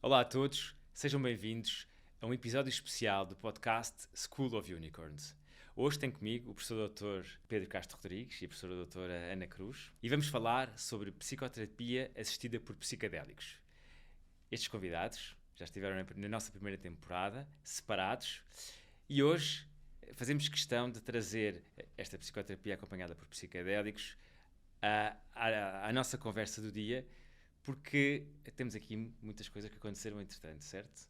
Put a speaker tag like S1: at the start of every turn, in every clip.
S1: Olá a todos, sejam bem-vindos a um episódio especial do podcast School of Unicorns. Hoje tenho comigo o professor Dr. Pedro Castro Rodrigues e a professora doutora Ana Cruz e vamos falar sobre psicoterapia assistida por psicadélicos. Estes convidados já estiveram na nossa primeira temporada, separados, e hoje fazemos questão de trazer esta psicoterapia acompanhada por psicadélicos à nossa conversa do dia, porque temos aqui muitas coisas que aconteceram entretanto, certo?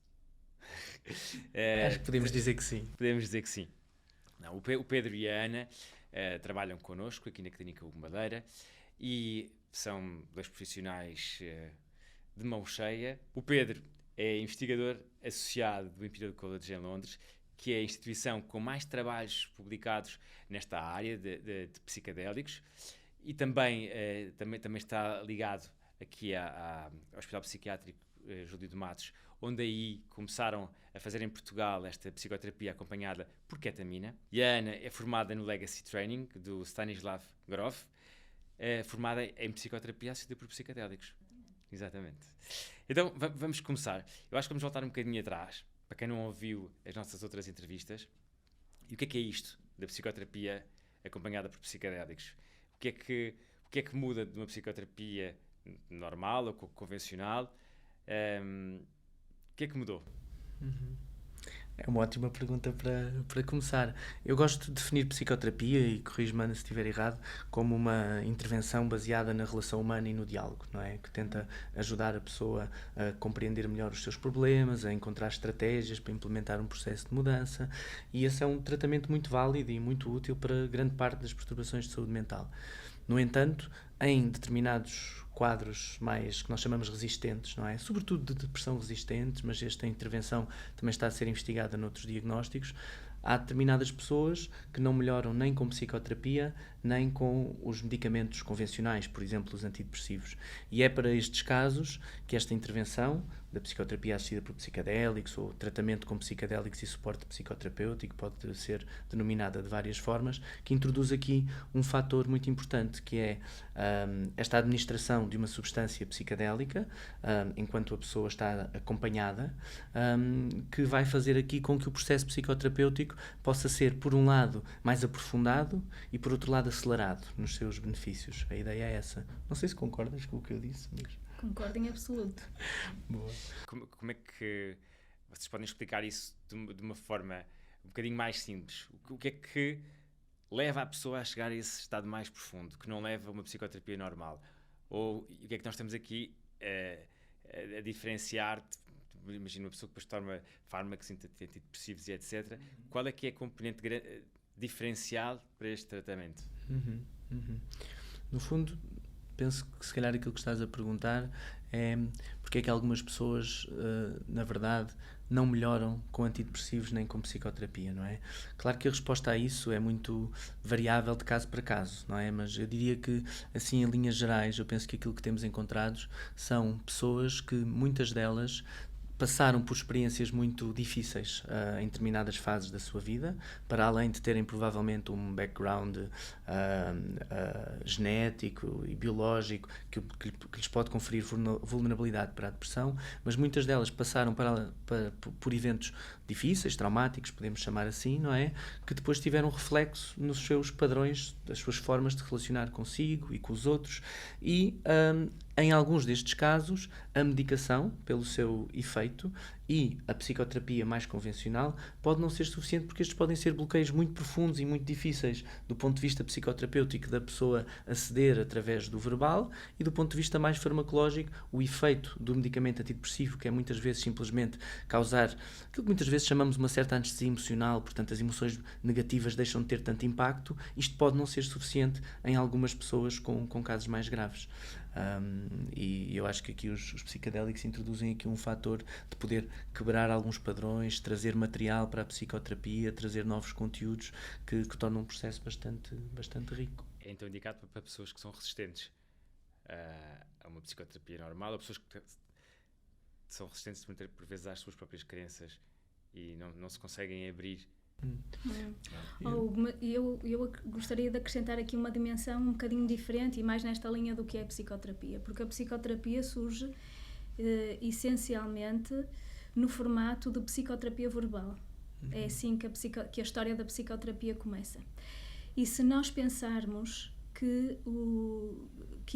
S2: Acho que podemos dizer que sim.
S1: Podemos dizer que sim. Não, o Pedro e a Ana trabalham connosco aqui na Clínica Hugo Madeira e são dois profissionais de mão cheia. O Pedro é investigador associado do Imperial College em Londres, que é a instituição com mais trabalhos publicados nesta área de psicadélicos, e também está ligado aqui ao Hospital Psiquiátrico Júlio de Matos, onde aí começaram a fazer em Portugal esta psicoterapia acompanhada por ketamina. E a Ana é formada no Legacy Training do Stanislav Grof, formada em psicoterapia assistida por psicadélicos. Exatamente. Então vamos começar. Eu acho que vamos voltar um bocadinho atrás, para quem não ouviu as nossas outras entrevistas. E o que é isto da psicoterapia acompanhada por psicadélicos? O que é que muda de uma psicoterapia normal ou convencional? O que é que mudou?
S2: É uma ótima pergunta para começar. Eu gosto de definir psicoterapia, e corrijo-me Ana se estiver errado, como uma intervenção baseada na relação humana e no diálogo, não é? Que tenta ajudar a pessoa a compreender melhor os seus problemas, a encontrar estratégias para implementar um processo de mudança, e esse é um tratamento muito válido e muito útil para grande parte das perturbações de saúde mental. No entanto, em determinados quadros mais que nós chamamos resistentes, não é? Sobretudo de depressão resistente, mas esta intervenção também está a ser investigada noutros diagnósticos. Há determinadas pessoas que não melhoram nem com psicoterapia, nem com os medicamentos convencionais, por exemplo, os antidepressivos. E é para estes casos que esta intervenção da psicoterapia assistida por psicadélicos, ou tratamento com psicadélicos e suporte psicoterapêutico, pode ser denominada de várias formas, que introduz aqui um fator muito importante, que é esta administração de uma substância psicadélica, enquanto a pessoa está acompanhada, que vai fazer aqui com que o processo psicoterapêutico possa ser, por um lado, mais aprofundado e, por outro lado, acelerado nos seus benefícios. A ideia é essa. Não sei se concordas com o que eu disse, mas...
S3: Concordo em absoluto.
S2: Boa.
S1: Como é que vocês podem explicar isso de uma forma um bocadinho mais simples? O que é que leva a pessoa a chegar a esse estado mais profundo, que não leva a uma psicoterapia normal? Ou o que é que nós estamos aqui a diferenciar? Imagina uma pessoa que depois toma fármacos antidepressivos e etc. Qual é que é a componente diferencial para este tratamento?
S2: No fundo, penso que se calhar aquilo que estás a perguntar é porque é que algumas pessoas, na verdade, não melhoram com antidepressivos nem com psicoterapia, não é? Claro que a resposta a isso é muito variável de caso para caso, não é? Mas eu diria que, assim, em linhas gerais, eu penso que aquilo que temos encontrados são pessoas que, muitas delas, passaram por experiências muito difíceis em determinadas fases da sua vida, para além de terem provavelmente um background genético e biológico que lhes pode conferir vulnerabilidade para a depressão, mas muitas delas passaram por eventos difíceis, traumáticos, podemos chamar assim, não é? Que depois tiveram reflexo nos seus padrões, das suas formas de relacionar consigo e com os outros, e em alguns destes casos, a medicação, pelo seu efeito, e a psicoterapia mais convencional pode não ser suficiente, porque estes podem ser bloqueios muito profundos e muito difíceis do ponto de vista psicoterapêutico da pessoa aceder através do verbal, e do ponto de vista mais farmacológico, o efeito do medicamento antidepressivo, que é muitas vezes simplesmente causar aquilo que muitas vezes chamamos uma certa anestesia emocional, portanto as emoções negativas deixam de ter tanto impacto. Isto pode não ser suficiente em algumas pessoas com casos mais graves. E eu acho que aqui os psicadélicos introduzem aqui um fator de poder quebrar alguns padrões, trazer material para a psicoterapia, trazer novos conteúdos que tornam um processo bastante rico.
S1: É então indicado para pessoas que são resistentes a uma psicoterapia normal, ou pessoas que são resistentes por vezes às suas próprias crenças e não se conseguem abrir.
S3: Eu gostaria de acrescentar aqui uma dimensão um bocadinho diferente e mais nesta linha do que é a psicoterapia, porque a psicoterapia surge essencialmente no formato de psicoterapia verbal. É assim que a história da psicoterapia começa. E se nós pensarmos que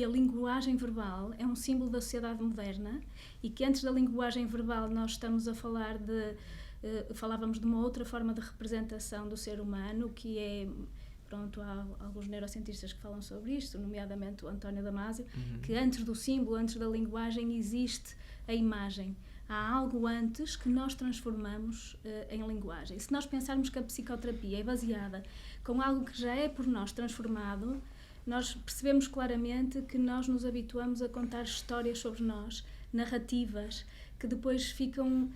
S3: a linguagem verbal é um símbolo da sociedade moderna e que antes da linguagem verbal nós estamos a falar falávamos de uma outra forma de representação do ser humano, que é, pronto, há alguns neurocientistas que falam sobre isto, nomeadamente o António Damasio, que antes do símbolo, antes da linguagem, existe a imagem. Há algo antes que nós transformamos em linguagem. Se nós pensarmos que a psicoterapia é baseada com algo que já é por nós transformado, nós percebemos claramente que nós nos habituamos a contar histórias sobre nós, narrativas, que depois ficam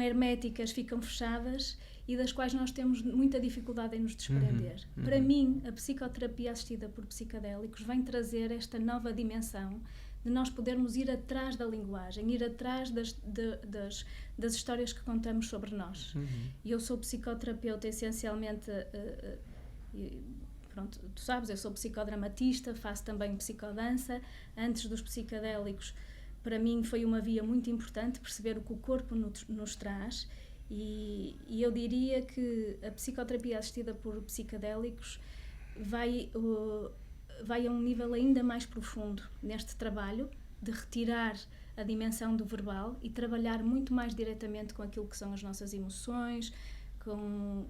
S3: herméticas, ficam fechadas e das quais nós temos muita dificuldade em nos desprender. Para mim, a psicoterapia assistida por psicadélicos vem trazer esta nova dimensão de nós podermos ir atrás da linguagem, ir atrás das histórias que contamos sobre nós. E eu sou psicoterapeuta essencialmente, pronto, tu sabes, eu sou psicodramatista, faço também psicodança. Antes dos psicadélicos, para mim foi uma via muito importante perceber o que o corpo nos traz, e eu diria que a psicoterapia assistida por psicadélicos vai a um nível ainda mais profundo neste trabalho de retirar a dimensão do verbal e trabalhar muito mais diretamente com aquilo que são as nossas emoções, com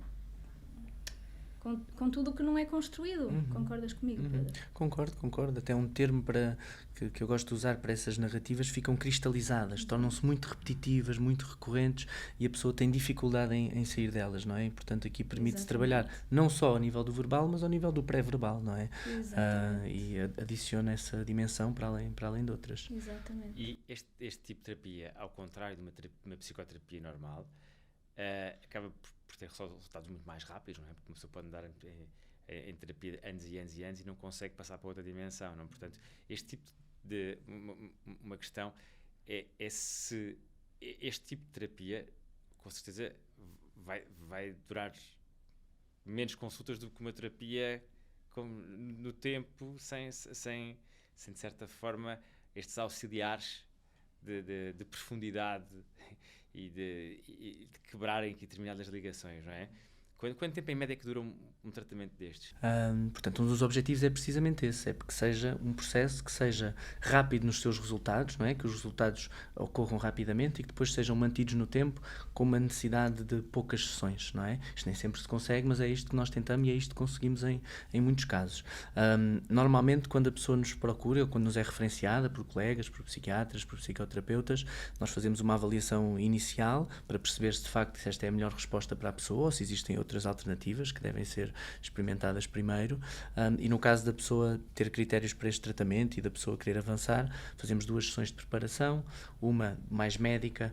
S3: tudo o que não é construído. Concordas comigo, Pedro?
S2: Concordo. Até um termo que eu gosto de usar para essas narrativas: ficam cristalizadas, tornam-se muito repetitivas, muito recorrentes, e a pessoa tem dificuldade em sair delas, não é? E, portanto, aqui permite-se trabalhar não só ao nível do verbal, mas ao nível do pré-verbal, não é? E adiciona essa dimensão para além de outras.
S3: Exatamente.
S1: E este tipo de terapia, ao contrário de uma psicoterapia normal, acaba por ter resultados muito mais rápidos, não é? Porque uma pessoa pode andar em terapia anos e anos e anos e não consegue passar para outra dimensão, não? Portanto, este tipo de uma questão é se este tipo de terapia, com certeza, vai durar menos consultas do que uma terapia no tempo, sem de certa forma estes auxiliares de profundidade e de quebrarem aqui determinadas ligações, não é? Quanto tempo em média é que dura um tratamento destes?
S2: Portanto, um dos objetivos é precisamente esse, é porque seja um processo que seja rápido nos seus resultados, não é? Que os resultados ocorram rapidamente e que depois sejam mantidos no tempo, com uma necessidade de poucas sessões, não é? Isto nem sempre se consegue, mas é isto que nós tentamos e é isto que conseguimos em muitos casos. Normalmente, quando a pessoa nos procura, ou quando nos é referenciada por colegas, por psiquiatras, por psicoterapeutas, nós fazemos uma avaliação inicial para perceber se de facto esta é a melhor resposta para a pessoa ou se existem outras alternativas que devem ser experimentadas primeiro, e no caso da pessoa ter critérios para este tratamento e da pessoa querer avançar, fazemos 2 sessões de preparação, uma mais médica,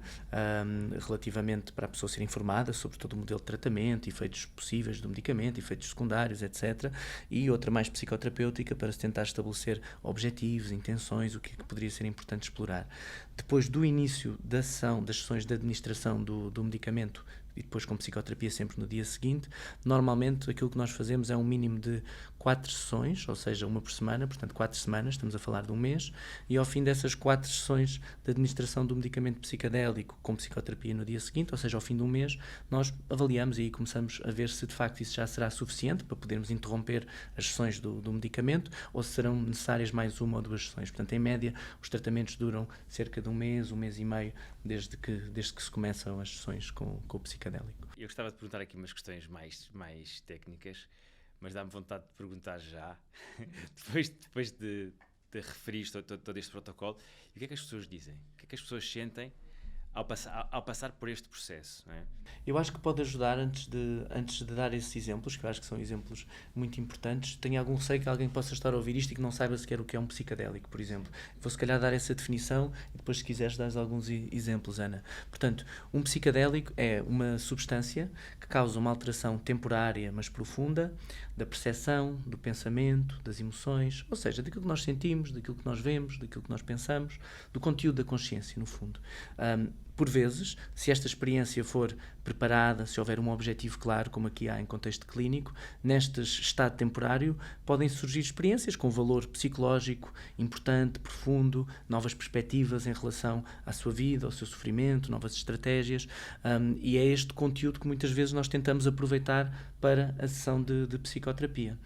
S2: relativamente para a pessoa ser informada sobre todo o modelo de tratamento, efeitos possíveis do medicamento, efeitos secundários, etc. E outra mais psicoterapêutica para se tentar estabelecer objetivos, intenções, o que poderia ser importante explorar. Depois do início da sessão, das sessões de administração do medicamento, e depois com psicoterapia sempre no dia seguinte, normalmente aquilo que nós fazemos é um mínimo de 4 sessões, ou seja, uma por semana, portanto 4 semanas, estamos a falar de um mês, e ao fim dessas 4 sessões de administração do medicamento psicadélico com psicoterapia no dia seguinte, ou seja, ao fim de um mês, nós avaliamos e aí começamos a ver se de facto isso já será suficiente para podermos interromper as sessões do medicamento, ou se serão necessárias mais 1 ou 2 sessões. Portanto, em média, os tratamentos duram cerca de um mês e meio, desde que se começam as sessões com o psicadélico.
S1: Eu gostava de perguntar aqui umas questões mais técnicas, mas dá-me vontade de perguntar já, depois de referir todo este protocolo. E o que é que as pessoas dizem? O que é que as pessoas sentem ao passar por este processo, não é?
S2: Eu acho que pode ajudar, antes de dar esses exemplos, que eu acho que são exemplos muito importantes. Tenho algum receio que alguém possa estar a ouvir isto e que não saiba sequer o que é um psicadélico, por exemplo. Vou se calhar dar essa definição e depois, se quiseres, dar alguns exemplos, Ana. Portanto, um psicadélico é uma substância que causa uma alteração temporária, mas profunda, da percepção, do pensamento, das emoções, ou seja, daquilo que nós sentimos, daquilo que nós vemos, daquilo que nós pensamos, do conteúdo da consciência, no fundo. por vezes, se esta experiência for preparada, se houver um objetivo claro, como aqui há em contexto clínico, neste estado temporário podem surgir experiências com valor psicológico importante, profundo, novas perspectivas em relação à sua vida, ao seu sofrimento, novas estratégias, e é este conteúdo que muitas vezes nós tentamos aproveitar para a sessão de psicoterapia.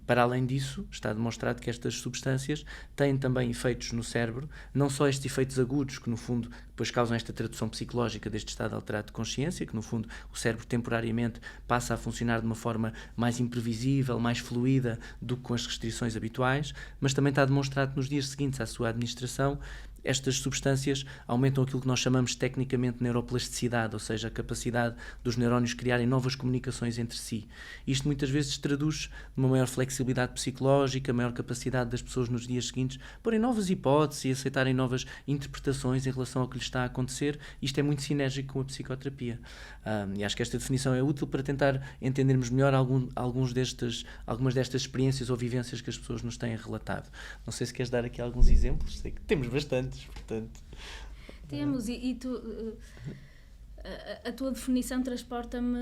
S2: Para além disso, está demonstrado que estas substâncias têm também efeitos no cérebro, não só estes efeitos agudos, que no fundo depois causam esta tradução psicológica deste estado alterado de consciência, que no fundo o cérebro temporariamente passa a funcionar de uma forma mais imprevisível, mais fluida do que com as restrições habituais, mas também está demonstrado que nos dias seguintes à sua administração estas substâncias aumentam aquilo que nós chamamos tecnicamente neuroplasticidade, ou seja, a capacidade dos neurónios criarem novas comunicações entre si. Isto muitas vezes traduz numa maior flexibilidade psicológica, maior capacidade das pessoas nos dias seguintes porem novas hipóteses e aceitarem novas interpretações em relação ao que lhes está a acontecer. Isto é muito sinérgico com a psicoterapia. E acho que esta definição é útil para tentar entendermos melhor algumas destas experiências ou vivências que as pessoas nos têm relatado. Não sei se queres dar aqui alguns exemplos, sei que temos bastante. Portanto,
S3: temos, e tu, a tua definição transporta-me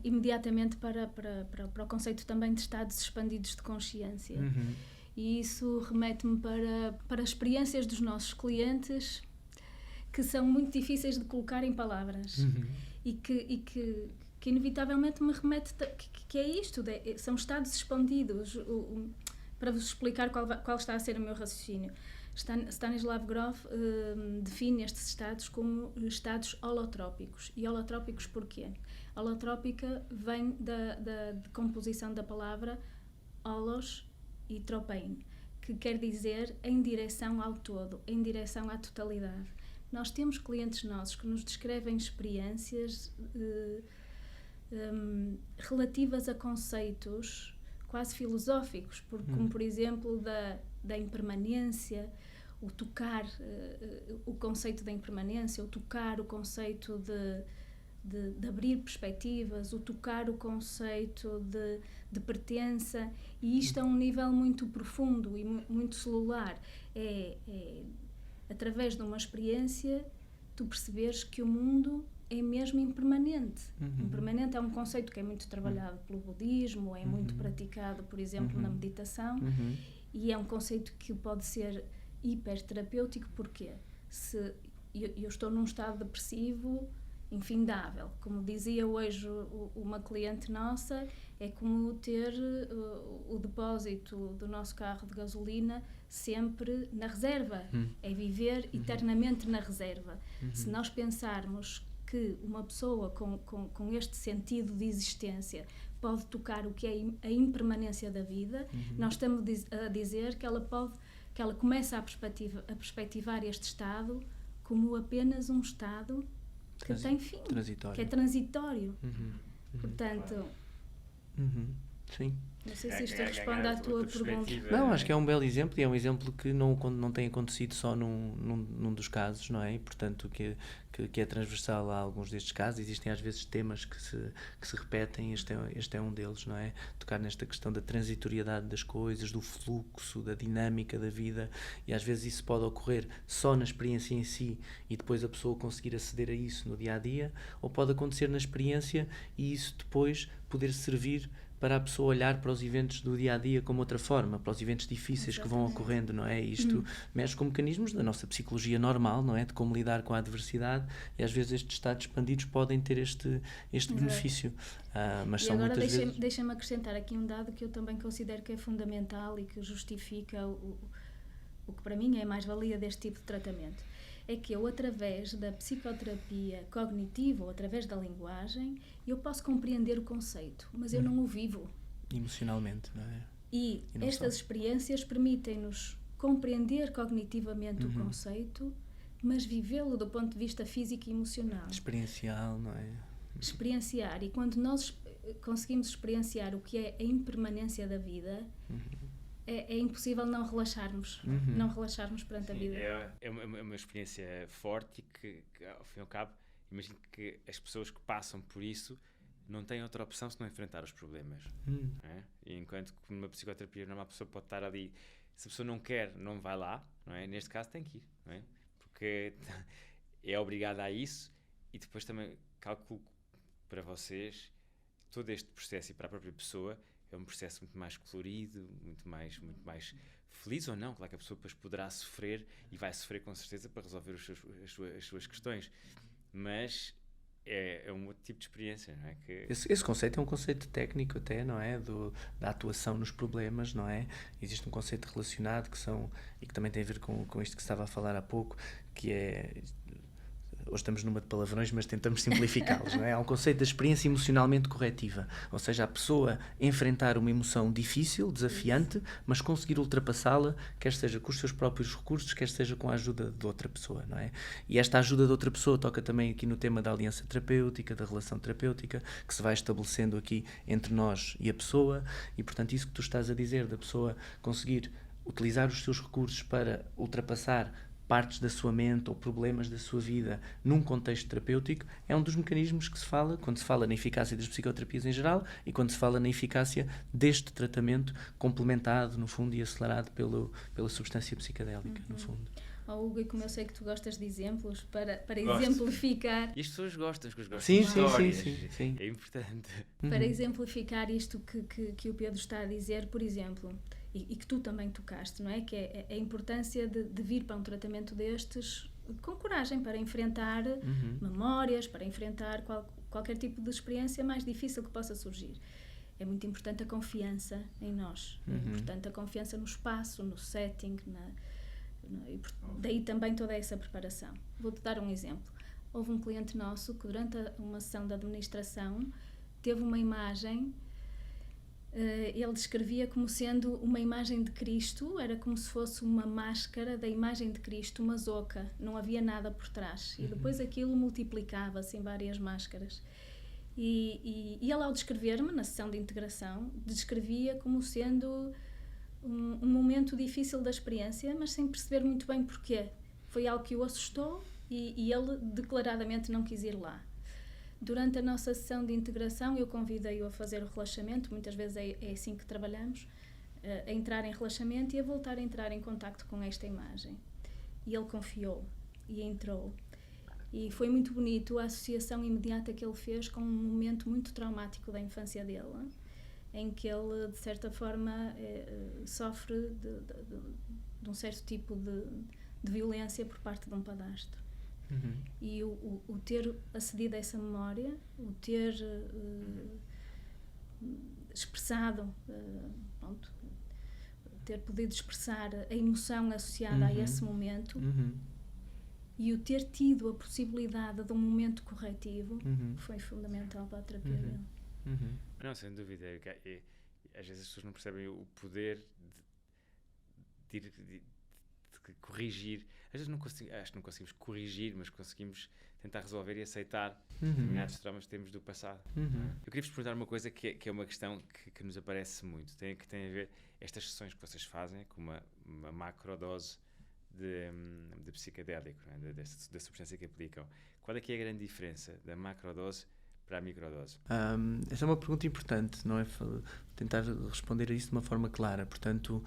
S3: imediatamente para o conceito também de estados expandidos de consciência. E isso remete-me para experiências dos nossos clientes que são muito difíceis de colocar em palavras e que inevitavelmente me remete que é isto, são estados expandidos. Para vos explicar qual está a ser o meu raciocínio, Stanislav Grof define estes estados como estados holotrópicos. E holotrópicos porquê? Holotrópica vem da decomposição da palavra holos e tropein, que quer dizer em direção ao todo, em direção à totalidade. Nós temos clientes nossos que nos descrevem experiências relativas a conceitos quase filosóficos, como por exemplo da impermanência, o tocar, o conceito da impermanência, o tocar o conceito de abrir perspectivas, o tocar o conceito de pertença, e isto a um nível muito profundo e muito celular. É através de uma experiência tu perceberes que o mundo é mesmo impermanente. Impermanente é um conceito que é muito trabalhado pelo budismo, é muito praticado, por exemplo, na meditação, e é um conceito que pode ser hiperterapêutico, porque se eu estou num estado depressivo infindável, como dizia hoje uma cliente nossa, é como ter o depósito do nosso carro de gasolina sempre na reserva, é viver eternamente na reserva. Se nós pensarmos que uma pessoa com este sentido de existência pode tocar o que é a impermanência da vida, nós estamos a dizer que ela começa a perspectivar este estado como apenas um estado que tem fim, que é transitório. Portanto,
S2: sim.
S3: Não sei se isto responde à tua pergunta.
S2: Não, acho que é um belo exemplo, e é um exemplo que não tem acontecido só num dos casos, não é? E, portanto, que é transversal a alguns destes casos. Existem às vezes temas que se repetem, este é um deles, não é? Tocar nesta questão da transitoriedade das coisas, do fluxo, da dinâmica da vida, e às vezes isso pode ocorrer só na experiência em si e depois a pessoa conseguir aceder a isso no dia-a-dia, ou pode acontecer na experiência e isso depois poder servir para a pessoa olhar para os eventos do dia-a-dia como outra forma, para os eventos difíceis que vão ocorrendo, não é? Isto mexe com mecanismos da nossa psicologia normal, não é? De como lidar com a adversidade, e às vezes estes estados expandidos podem ter este benefício. Mas
S3: e
S2: são
S3: agora
S2: muitas vezes...
S3: deixa-me acrescentar aqui um dado que eu também considero que é fundamental e que justifica o que para mim é a mais-valia deste tipo de tratamento. É que eu, através da psicoterapia cognitiva ou através da linguagem, eu posso compreender o conceito, mas eu não o vivo.
S2: Emocionalmente, não é?
S3: E estas experiências permitem-nos compreender cognitivamente o conceito, mas vivê-lo do ponto de vista físico e emocional.
S2: Experiencial, não é?
S3: Experienciar. E quando nós conseguimos experienciar o que é a impermanência da vida, é impossível não relaxarmos perante a vida.
S1: É uma experiência forte e que, ao fim e ao cabo, imagino que as pessoas que passam por isso não têm outra opção se não enfrentar os problemas. Não é? E enquanto que numa psicoterapia normal a pessoa pode estar ali, se a pessoa não quer, não vai lá, não é? Neste caso tem que ir, não é? Porque é obrigada a isso, e depois também calculo para vocês todo este processo e para a própria pessoa é um processo muito mais colorido, muito mais feliz ou não. Claro que a pessoa depois poderá sofrer e vai sofrer com certeza para resolver as suas questões, mas é um outro tipo de experiência, não é?
S2: Esse conceito é um conceito técnico até, não é? Da atuação nos problemas, não é? Existe um conceito relacionado e que também tem a ver com isto que estava a falar há pouco, que é... Hoje estamos numa de palavrões, mas tentamos simplificá-los, não é? Há um conceito da experiência emocionalmente corretiva, ou seja, a pessoa enfrentar uma emoção difícil, desafiante, mas conseguir ultrapassá-la, quer seja com os seus próprios recursos, quer seja com a ajuda de outra pessoa, não é? E esta ajuda de outra pessoa toca também aqui no tema da aliança terapêutica, da relação terapêutica, que se vai estabelecendo aqui entre nós e a pessoa, e portanto isso que tu estás a dizer, da pessoa conseguir utilizar os seus recursos para ultrapassar partes da sua mente ou problemas da sua vida num contexto terapêutico, é um dos mecanismos que se fala quando se fala na eficácia das psicoterapias em geral e quando se fala na eficácia deste tratamento complementado, no fundo, e acelerado pela substância psicadélica, no fundo.
S3: Hugo, e como eu sei que tu gostas de exemplos, para exemplificar...
S1: E as pessoas gostam,
S2: sim,
S1: de histórias.
S2: Sim.
S1: É importante.
S3: Para exemplificar isto que o Pedro está a dizer, por exemplo, e que tu também tocaste, não é? Que é a importância de vir para um tratamento destes com coragem para enfrentar memórias, para enfrentar qualquer tipo de experiência mais difícil que possa surgir. É muito importante a confiança em nós, é importante a confiança no espaço, no setting, e daí também toda essa preparação. Vou-te dar um exemplo. Houve um cliente nosso que durante uma sessão de administração teve uma imagem, ele descrevia como sendo uma imagem de Cristo, era como se fosse uma máscara da imagem de Cristo, uma oca, não havia nada por trás. E depois aquilo multiplicava-se em várias máscaras. E ele, ao descrever-me, na sessão de integração, descrevia como sendo um momento difícil da experiência, mas sem perceber muito bem porquê. Foi algo que o assustou e ele declaradamente não quis ir lá. Durante a nossa sessão de integração, eu convidei-o a fazer o relaxamento, muitas vezes é assim que trabalhamos, a entrar em relaxamento e a voltar a entrar em contacto com esta imagem. E ele confiou e entrou. E foi muito bonito a associação imediata que ele fez com um momento muito traumático da infância dele, em que ele, de certa forma, sofre de um certo tipo de violência por parte de um padrasto. E o ter acedido a essa memória, o ter expressado, ter podido expressar a emoção associada a esse momento e o ter tido a possibilidade de um momento corretivo foi fundamental para a terapia dele.
S1: Não, sem dúvida. Às vezes as pessoas não percebem o poder de corrigir. Às vezes acho que não conseguimos corrigir, mas conseguimos tentar resolver e aceitar determinados traumas que temos do passado. Eu queria vos perguntar uma coisa que é uma questão que nos aparece muito. Que tem a ver estas sessões que vocês fazem com uma macrodose de psicadélico, não é? da substância que aplicam. Qual é que é a grande diferença da macrodose para a microdose?
S2: Essa é uma pergunta importante, não é? Tentar responder a isso de uma forma clara. Portanto,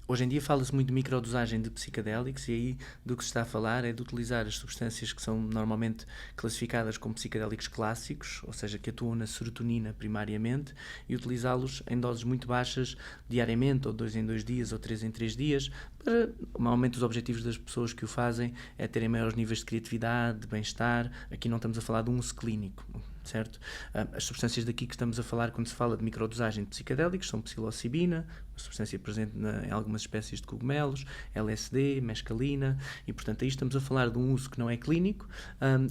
S2: hoje em dia fala-se muito de microdosagem de psicadélicos e aí do que se está a falar é de utilizar as substâncias que são normalmente classificadas como psicadélicos clássicos, ou seja, que atuam na serotonina primariamente, e utilizá-los em doses muito baixas diariamente, ou 2 em 2 dias, ou 3 em 3 dias, para, normalmente os objetivos das pessoas que o fazem é terem maiores níveis de criatividade, de bem-estar. Aqui não estamos a falar de um uso clínico, certo? As substâncias daqui que estamos a falar quando se fala de microdosagem de psicadélicos são psilocibina, uma substância presente em algumas espécies de cogumelos, LSD, mescalina, e portanto aí estamos a falar de um uso que não é clínico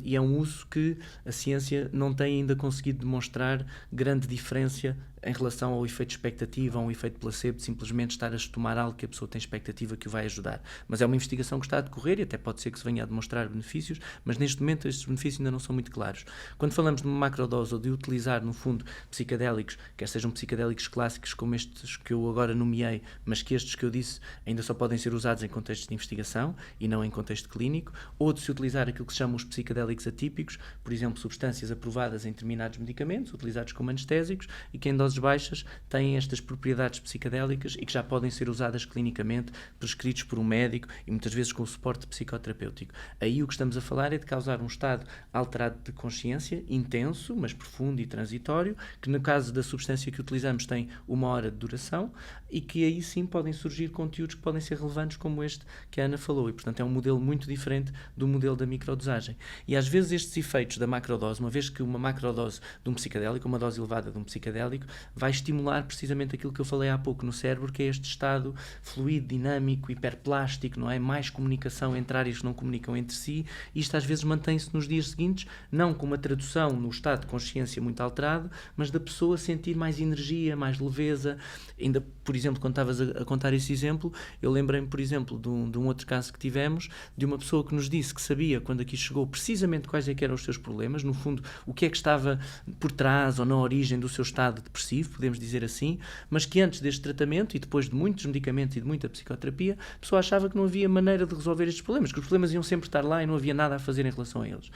S2: e é um uso que a ciência não tem ainda conseguido demonstrar grande diferença em relação ao efeito expectativa, a um efeito placebo de simplesmente estar a tomar algo que a pessoa tem expectativa que o vai ajudar. Mas é uma investigação que está a decorrer e até pode ser que se venha a demonstrar benefícios, mas neste momento estes benefícios ainda não são muito claros. Quando falamos de uma macrodose ou de utilizar, no fundo, psicadélicos, quer sejam psicadélicos clássicos como estes que eu agora agora nomeei, mas que estes que eu disse ainda só podem ser usados em contextos de investigação e não em contexto clínico, ou de se utilizar aquilo que se chama os psicodélicos atípicos, por exemplo, substâncias aprovadas em determinados medicamentos, utilizados como anestésicos, e que em doses baixas têm estas propriedades psicodélicas e que já podem ser usadas clinicamente, prescritos por um médico e muitas vezes com o suporte psicoterapêutico. Aí o que estamos a falar é de causar um estado alterado de consciência, intenso, mas profundo e transitório, que no caso da substância que utilizamos tem 1 hora de duração e que aí sim podem surgir conteúdos que podem ser relevantes como este que a Ana falou e, portanto, é um modelo muito diferente do modelo da microdosagem. E às vezes estes efeitos da macrodose, uma vez que uma macrodose de um psicodélico, uma dose elevada de um psicodélico, vai estimular precisamente aquilo que eu falei há pouco no cérebro, que é este estado fluido, dinâmico, hiperplástico, não é? Mais comunicação entre áreas que não comunicam entre si, e isto às vezes mantém-se nos dias seguintes, não com uma tradução no estado de consciência muito alterado, mas da pessoa sentir mais energia, mais leveza. Ainda, por exemplo, quando estavas a contar esse exemplo, eu lembrei-me, por exemplo, de um outro caso que tivemos, de uma pessoa que nos disse que sabia, quando aqui chegou, precisamente quais é que eram os seus problemas, no fundo, o que é que estava por trás ou na origem do seu estado depressivo, podemos dizer assim, mas que antes deste tratamento e depois de muitos medicamentos e de muita psicoterapia, a pessoa achava que não havia maneira de resolver estes problemas, que os problemas iam sempre estar lá e não havia nada a fazer em relação a eles.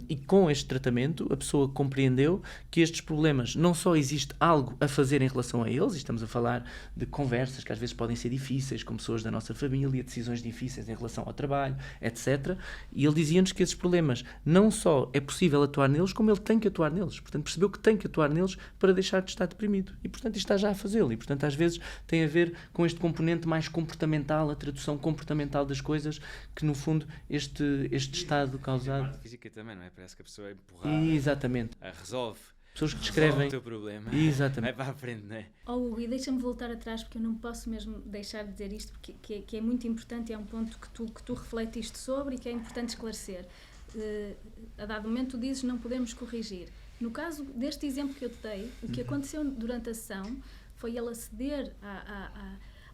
S2: E com este tratamento, a pessoa compreendeu que estes problemas não só existe algo a fazer em relação a eles, e estamos a falar de conversas que às vezes podem ser difíceis, com pessoas da nossa família, decisões difíceis em relação ao trabalho, etc. E ele dizia-nos que esses problemas não só é possível atuar neles, como ele tem que atuar neles. Portanto, percebeu que tem que atuar neles para deixar de estar deprimido. E, portanto, isto está já a fazê-lo. E, portanto, às vezes tem a ver com este componente mais comportamental, a tradução comportamental das coisas, que, no fundo, este estado causado...
S1: A parte física também, não é? Parece que a pessoa é empurrada.
S2: Exatamente.
S1: Resolve.
S2: Pessoas que descrevem
S1: o teu problema.
S2: Exatamente.
S1: Vai para a frente, não é?
S3: Oh, e deixa-me voltar atrás, porque eu não posso mesmo deixar de dizer isto, porque que é muito importante, é um ponto que tu refletiste sobre e que é importante esclarecer. A dado momento tu dizes não podemos corrigir. No caso deste exemplo que eu te dei, o que aconteceu durante a sessão foi ele aceder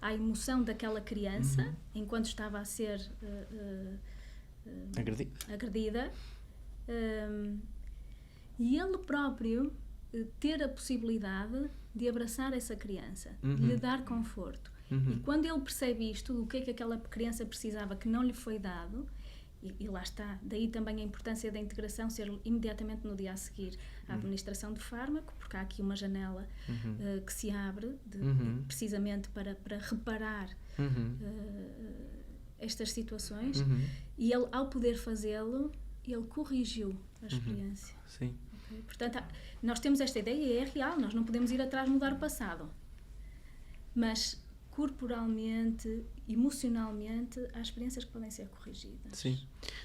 S3: à emoção daquela criança enquanto estava a ser agredida, e ele próprio ter a possibilidade de abraçar essa criança, de lhe dar conforto. E quando ele percebe isto, o que é que aquela criança precisava que não lhe foi dado, e lá está, daí também a importância da integração ser imediatamente no dia a seguir à administração de fármaco, porque há aqui uma janela que se abre precisamente para reparar estas situações, e ele, ao poder fazê-lo, ele corrigiu a experiência.
S2: Sim.
S3: Okay? Portanto, nós temos esta ideia e é real, nós não podemos ir atrás mudar o passado, mas corporalmente, emocionalmente, há experiências que podem ser corrigidas.
S2: Sim.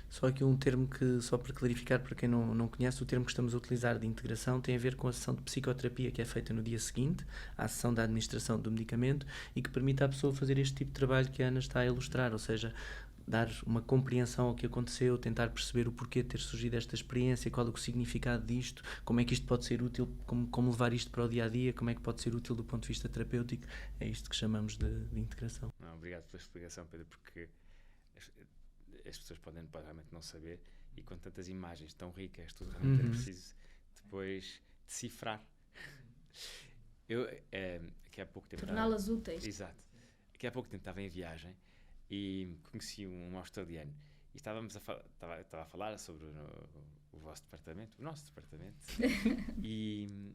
S2: Só aqui um termo que, só para clarificar para quem não conhece, o termo que estamos a utilizar de integração tem a ver com a sessão de psicoterapia que é feita no dia seguinte à sessão da administração do medicamento e que permite à pessoa fazer este tipo de trabalho que a Ana está a ilustrar, ou seja, dar uma compreensão ao que aconteceu, tentar perceber o porquê de ter surgido esta experiência, qual é o significado disto, como é que isto pode ser útil, como levar isto para o dia-a-dia, como é que pode ser útil do ponto de vista terapêutico. É isto que chamamos de integração.
S1: Não, obrigado pela explicação, Pedro, porque as pessoas podem realmente não saber, e com tantas imagens tão ricas, tudo realmente é preciso depois decifrar. Eu, aqui há pouco tempo...
S3: Torná-las úteis.
S1: Exato. Aqui há pouco tempo estava em viagem e conheci um australiano e estava a falar sobre o vosso departamento, o nosso departamento, e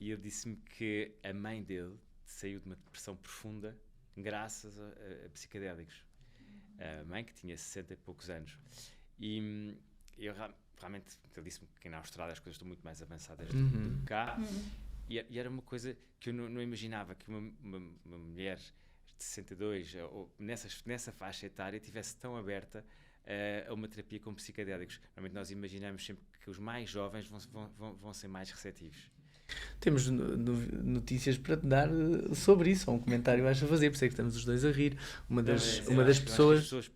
S1: ele disse-me que a mãe dele saiu de uma depressão profunda graças a psicodélicos. A mãe, que tinha 60 e poucos anos. E eu realmente, ele disse-me que na Austrália as coisas estão muito mais avançadas do que cá, e era uma coisa que eu não imaginava, que uma mulher de 62, ou nessa faixa etária, estivesse tão aberta a uma terapia com psicodélicos. Normalmente nós imaginamos sempre que os mais jovens vão ser mais receptivos.
S2: Temos notícias para te dar sobre isso, ou um comentário a fazer, por isso é que estamos os dois a rir. Uma das pessoas...
S1: As pessoas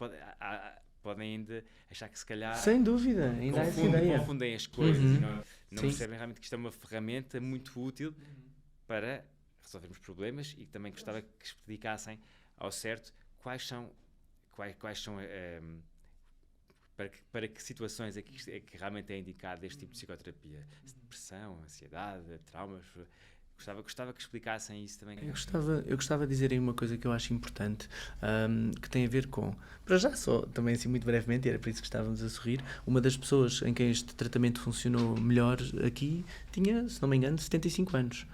S1: podem ainda achar que se calhar...
S2: Sem dúvida, ainda há essa ideia.
S1: Confundem as coisas e não percebem realmente que isto é uma ferramenta muito útil para resolvermos problemas, e também gostava que explicassem ao certo quais são para que situações é que realmente é indicado este tipo de psicoterapia. Depressão, ansiedade, traumas, Gostava que explicassem isso também.
S2: Eu gostava de dizer aí uma coisa que eu acho importante, que tem a ver com, para já só, também assim muito brevemente, e era por isso que estávamos a sorrir, uma das pessoas em quem este tratamento funcionou melhor aqui tinha, se não me engano, 75 anos.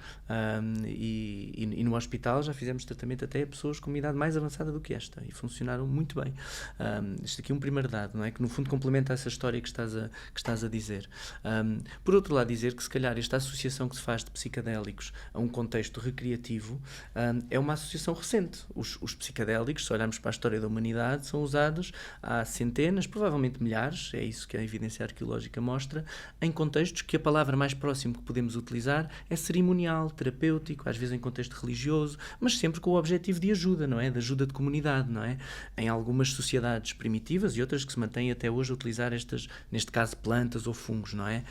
S2: E no hospital já fizemos tratamento até a pessoas com uma idade mais avançada do que esta, e funcionaram muito bem. Isto aqui é um primeiro dado, não é? Que no fundo complementa essa história que estás a dizer. Por outro lado, dizer que se calhar esta associação que se faz de psicadélicos a um contexto recreativo é uma associação recente. Os psicadélicos, se olharmos para a história da humanidade, são usados há centenas, provavelmente milhares, é isso que a evidência arqueológica mostra, em contextos que a palavra mais próxima que podemos utilizar é cerimonial, terapêutico, às vezes em contexto religioso, mas sempre com o objetivo de ajuda, não é? De ajuda de comunidade, não é? Em algumas sociedades primitivas e outras que se mantêm até hoje a utilizar estas, neste caso, plantas ou fungos, não é?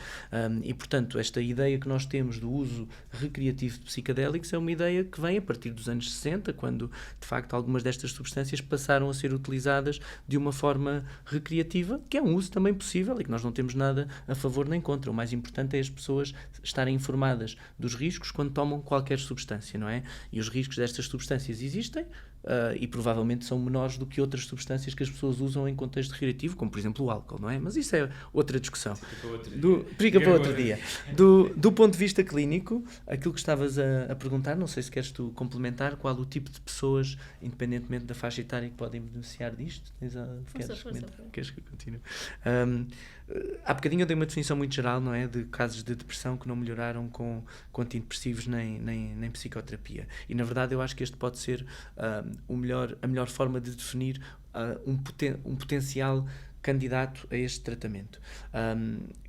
S2: E, portanto, esta ideia que nós temos do uso recreativo de psicadélicos é uma ideia que vem a partir dos anos 60, quando, de facto, algumas destas substâncias passaram a ser utilizadas de uma forma recreativa, que é um uso também possível e que nós não temos nada a favor nem contra. O mais importante é as pessoas estarem informadas dos riscos quando tomam qualquer substância, não é? E os riscos destas substâncias existem, e provavelmente são menores do que outras substâncias que as pessoas usam em contexto recreativo, como por exemplo o álcool, não é? Mas isso é outra discussão. Fica para outro dia. Do ponto de vista clínico, aquilo que estavas a perguntar, não sei se queres tu complementar, qual o tipo de pessoas, independentemente da faixa etária, que podem beneficiar disto? Queres que eu continue? Há bocadinho eu dei uma definição muito geral, não é? De casos de depressão que não melhoraram com antidepressivos nem psicoterapia. E na verdade eu acho que este pode ser a melhor forma de definir um potencial candidato a este tratamento.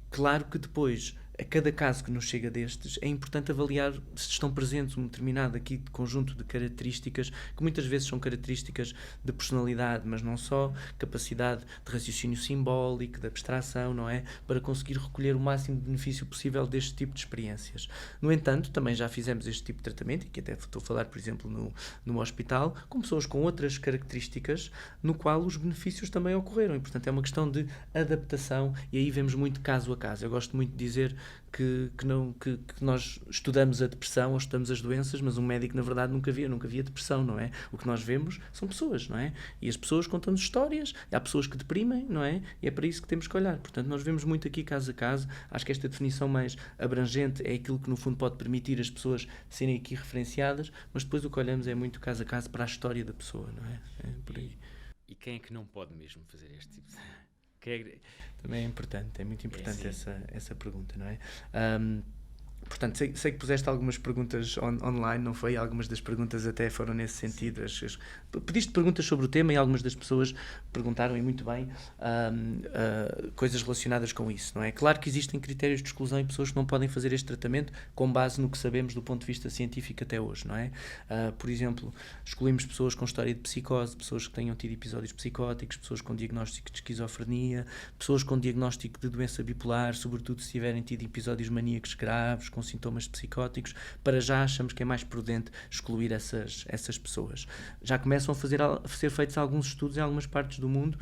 S2: Claro que depois, a cada caso que nos chega destes, é importante avaliar se estão presentes um determinado aqui conjunto de características, que muitas vezes são características de personalidade, mas não só, capacidade de raciocínio simbólico, de abstração, não é? Para conseguir recolher o máximo de benefício possível deste tipo de experiências. No entanto, também já fizemos este tipo de tratamento, e que até estou a falar, por exemplo, no hospital, com pessoas com outras características, no qual os benefícios também ocorreram. E, portanto, é uma questão de adaptação, e aí vemos muito caso a caso. Eu gosto muito de dizer que nós estudamos a depressão ou estudamos as doenças, mas um médico na verdade nunca via depressão, não é? O que nós vemos são pessoas, não é? E as pessoas contam-nos histórias, há pessoas que deprimem, não é? E é para isso que temos que olhar. Portanto, nós vemos muito aqui caso a caso. Acho que esta definição mais abrangente é aquilo que no fundo pode permitir as pessoas serem aqui referenciadas, mas depois o que olhamos é muito caso a caso para a história da pessoa, não é? É por aí.
S1: E quem é que não pode mesmo fazer este tipo de...
S2: Também é importante, é muito importante essa pergunta, não é? Portanto, sei que puseste algumas perguntas online, não foi? Algumas das perguntas até foram nesse sentido. Pediste perguntas sobre o tema e algumas das pessoas perguntaram, e muito bem, coisas relacionadas com isso, não é? Claro que existem critérios de exclusão e pessoas que não podem fazer este tratamento com base no que sabemos do ponto de vista científico até hoje, não é? Por exemplo, excluímos pessoas com história de psicose, pessoas que tenham tido episódios psicóticos, pessoas com diagnóstico de esquizofrenia, pessoas com diagnóstico de doença bipolar, sobretudo se tiverem tido episódios maníacos graves, com sintomas psicóticos. Para já achamos que é mais prudente excluir essas pessoas. Já começam a ser feitos alguns estudos em algumas partes do mundo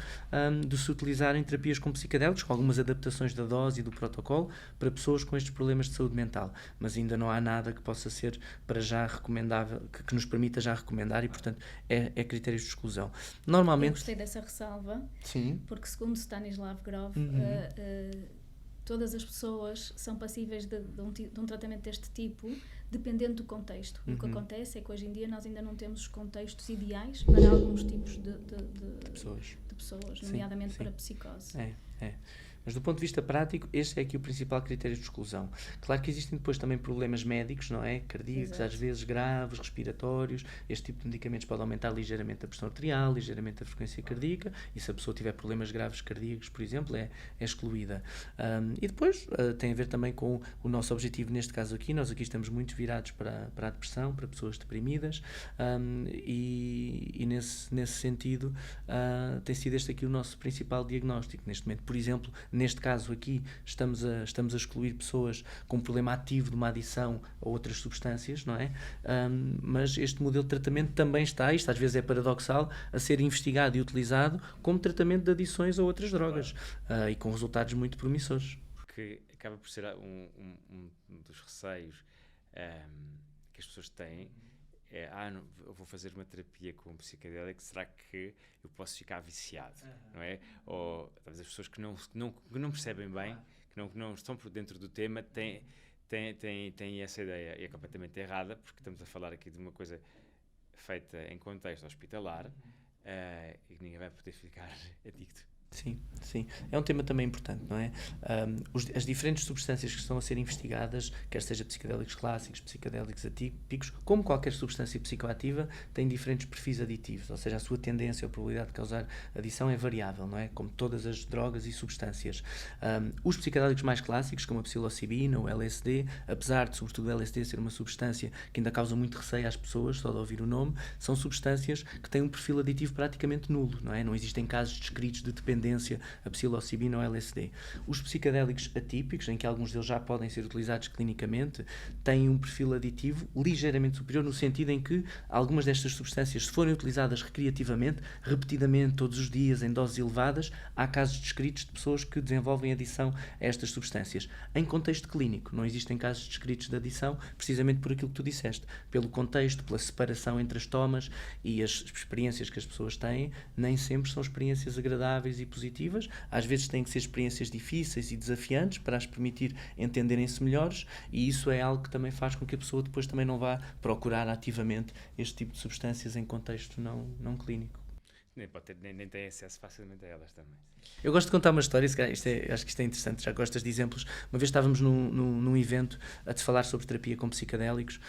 S2: de se utilizarem terapias com psicadélicos, com algumas adaptações da dose e do protocolo, para pessoas com estes problemas de saúde mental. Mas ainda não há nada que possa ser para já recomendável, que nos permita já recomendar, e portanto é critérios de exclusão. Normalmente...
S3: Eu gostei dessa ressalva,
S2: sim,
S3: porque segundo Stanislav Grof, todas as pessoas são passíveis de um tratamento deste tipo, dependendo do contexto. O que acontece é que hoje em dia nós ainda não temos os contextos ideais para alguns tipos de pessoas, nomeadamente para psicose.
S2: Mas do ponto de vista prático, este é aqui o principal critério de exclusão. Claro que existem depois também problemas médicos, não é? Cardíacos, exato, às vezes graves, respiratórios. Este tipo de medicamentos pode aumentar ligeiramente a pressão arterial, ligeiramente a frequência cardíaca, e se a pessoa tiver problemas graves cardíacos, por exemplo, é excluída. E depois tem a ver também com o nosso objetivo, neste caso aqui. Nós aqui estamos muito virados para a depressão, para pessoas deprimidas, e nesse sentido tem sido este aqui o nosso principal diagnóstico. Neste momento, por exemplo, neste caso aqui, estamos a excluir pessoas com problema ativo de uma adição a outras substâncias, não é? Mas este modelo de tratamento também está, isto às vezes é paradoxal, a ser investigado e utilizado como tratamento de adições a outras drogas, e com resultados muito promissores.
S1: Que acaba por ser um dos receios as pessoas têm é, não, eu vou fazer uma terapia com um psicodélico, será que eu posso ficar viciado, não é? Ou talvez as pessoas que não percebem bem, que não estão por dentro do tema, têm essa ideia, e é completamente errada, porque estamos a falar aqui de uma coisa feita em contexto hospitalar, e que ninguém vai poder ficar adicto.
S2: Sim, sim. É um tema também importante, não é? As diferentes substâncias que estão a ser investigadas, quer seja psicodélicos clássicos, psicodélicos atípicos, como qualquer substância psicoativa, têm diferentes perfis aditivos, ou seja, a sua tendência ou probabilidade de causar adição é variável, não é? Como todas as drogas e substâncias. Os psicodélicos mais clássicos, como a psilocibina ou o LSD, apesar de, sobretudo, o LSD ser uma substância que ainda causa muito receio às pessoas, só de ouvir o nome, são substâncias que têm um perfil aditivo praticamente nulo, não é? Não existem casos descritos de dependência a psilocibina ou LSD. Os psicodélicos atípicos, em que alguns deles já podem ser utilizados clinicamente, têm um perfil aditivo ligeiramente superior, no sentido em que algumas destas substâncias, se forem utilizadas recreativamente, repetidamente, todos os dias, em doses elevadas, há casos descritos de pessoas que desenvolvem adição a estas substâncias. Em contexto clínico, não existem casos descritos de adição, precisamente por aquilo que tu disseste, pelo contexto, pela separação entre as tomas e as experiências que as pessoas têm, nem sempre são experiências agradáveis e positivas, às vezes têm que ser experiências difíceis e desafiantes para as permitir entenderem-se melhores, e isso é algo que também faz com que a pessoa depois também não vá procurar ativamente este tipo de substâncias em contexto não clínico.
S1: Nem tem acesso facilmente a elas também.
S2: Eu gosto de contar uma história, acho que isto é interessante, já gostas de exemplos. Uma vez estávamos num evento a te falar sobre terapia com psicodélicos,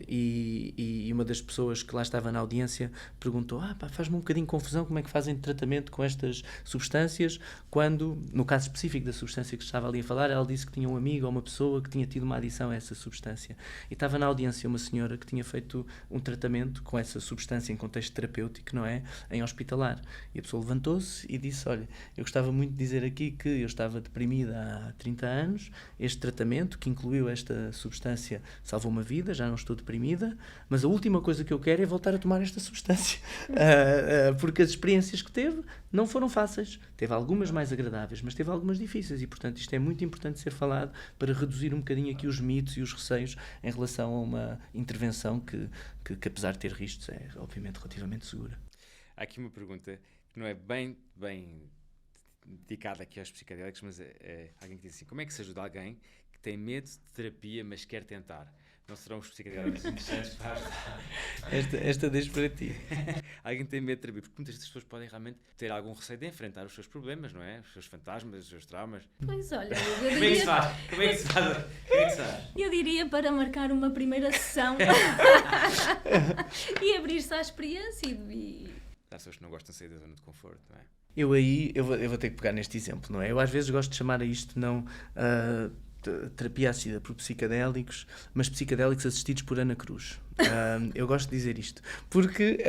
S2: e uma das pessoas que lá estava na audiência perguntou: faz-me um bocadinho de confusão como é que fazem tratamento com estas substâncias, quando, no caso específico da substância que estava ali a falar, ela disse que tinha um amigo ou uma pessoa que tinha tido uma adição a essa substância. E estava na audiência uma senhora que tinha feito um tratamento com essa substância em contexto terapêutico, não é? Em hospitalar. E a pessoa levantou-se e disse: olha, eu gostava muito de dizer aqui que eu estava deprimida há 30 anos, este tratamento que incluiu esta substância salvou uma vida, já não estou deprimida, mas a última coisa que eu quero é voltar a tomar esta substância, porque as experiências que teve não foram fáceis, teve algumas mais agradáveis, mas teve algumas difíceis, e portanto isto é muito importante ser falado para reduzir um bocadinho aqui os mitos e os receios em relação a uma intervenção que apesar de ter riscos, é obviamente relativamente segura.
S1: Há aqui uma pergunta que não é bem dedicada aqui aos psicodélicos, mas é alguém que diz assim: como é que se ajuda alguém que tem medo de terapia, mas quer tentar? Não serão os psicodélicos interessantes para ajudar?
S2: Esta deixo para ti.
S1: Alguém tem medo de terapia, porque muitas das pessoas podem realmente ter algum receio de enfrentar os seus problemas, não é? Os seus fantasmas, os seus traumas.
S3: Pois olha,
S1: Como é que se faz? Como é que se faz?
S3: Eu diria para marcar uma primeira sessão e abrir-se à experiência e...
S1: Há pessoas que não gostam de sair da zona de conforto, não é?
S2: Eu vou ter que pegar neste exemplo, não é? Eu às vezes gosto de chamar a isto não terapia assistida por psicodélicos, mas psicodélicos assistidos por Ana Cruz. Eu gosto de dizer isto porque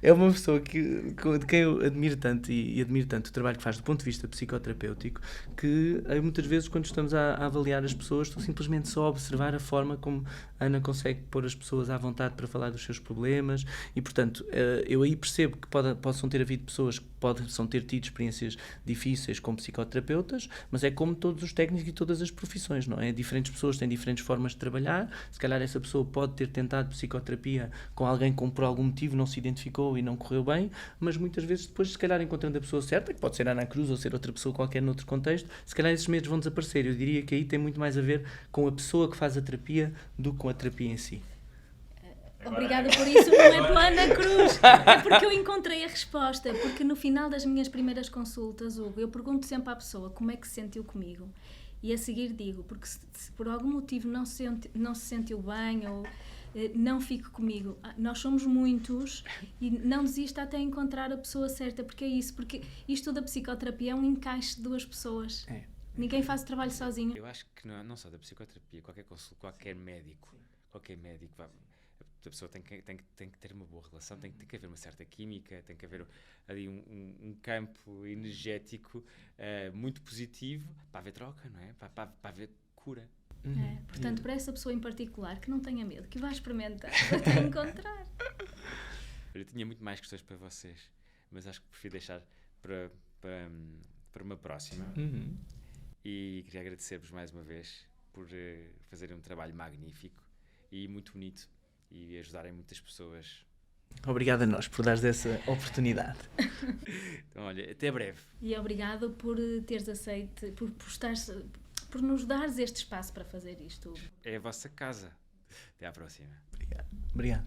S2: é uma pessoa de quem eu admiro tanto e admiro tanto o trabalho que faz do ponto de vista psicoterapêutico, que muitas vezes, quando estamos a avaliar as pessoas, estou simplesmente só a observar a forma como a Ana consegue pôr as pessoas à vontade para falar dos seus problemas, e portanto eu aí percebo que possam ter havido pessoas que possam ter tido experiências difíceis com psicoterapeutas, mas é como todos os técnicos e todas as profissões, não é? Diferentes pessoas têm diferentes formas de trabalhar. Se calhar essa pessoa pode ter tentado psicoterapia com alguém que por algum motivo não se identificou e não correu bem, mas muitas vezes depois, se calhar encontrando a pessoa certa, que pode ser a Ana Cruz ou ser outra pessoa qualquer noutro contexto, se calhar esses medos vão desaparecer. Eu diria que aí tem muito mais a ver com a pessoa que faz a terapia do que com a terapia em si.
S3: Obrigada por isso, não é pela Ana Cruz, é porque eu encontrei a resposta, porque no final das minhas primeiras consultas, Hugo, eu pergunto sempre à pessoa como é que se sentiu comigo, e a seguir digo, porque se por algum motivo não se sentiu bem ou não fique comigo, nós somos muitos e não desista até encontrar a pessoa certa, porque é isso, porque isto da psicoterapia é um encaixe de duas pessoas. Ninguém faz o trabalho sozinho.
S1: Eu acho que não só da psicoterapia, qualquer médico, a pessoa tem que ter uma boa relação, tem que haver uma certa química, tem que haver ali um campo energético muito positivo para haver troca, não é? Para haver cura.
S3: Portanto, para essa pessoa em particular, que não tenha medo, que vá experimentar até encontrar.
S1: Eu tinha muito mais questões para vocês, mas acho que prefiro deixar para uma próxima. E queria agradecer-vos mais uma vez por fazerem um trabalho magnífico e muito bonito, e ajudarem muitas pessoas.
S2: Obrigado a nós por dares essa oportunidade.
S1: Então, olha, até breve.
S3: E obrigado por teres aceito, por nos dares este espaço para fazer isto.
S1: É a vossa casa. Até à próxima.
S2: Obrigado.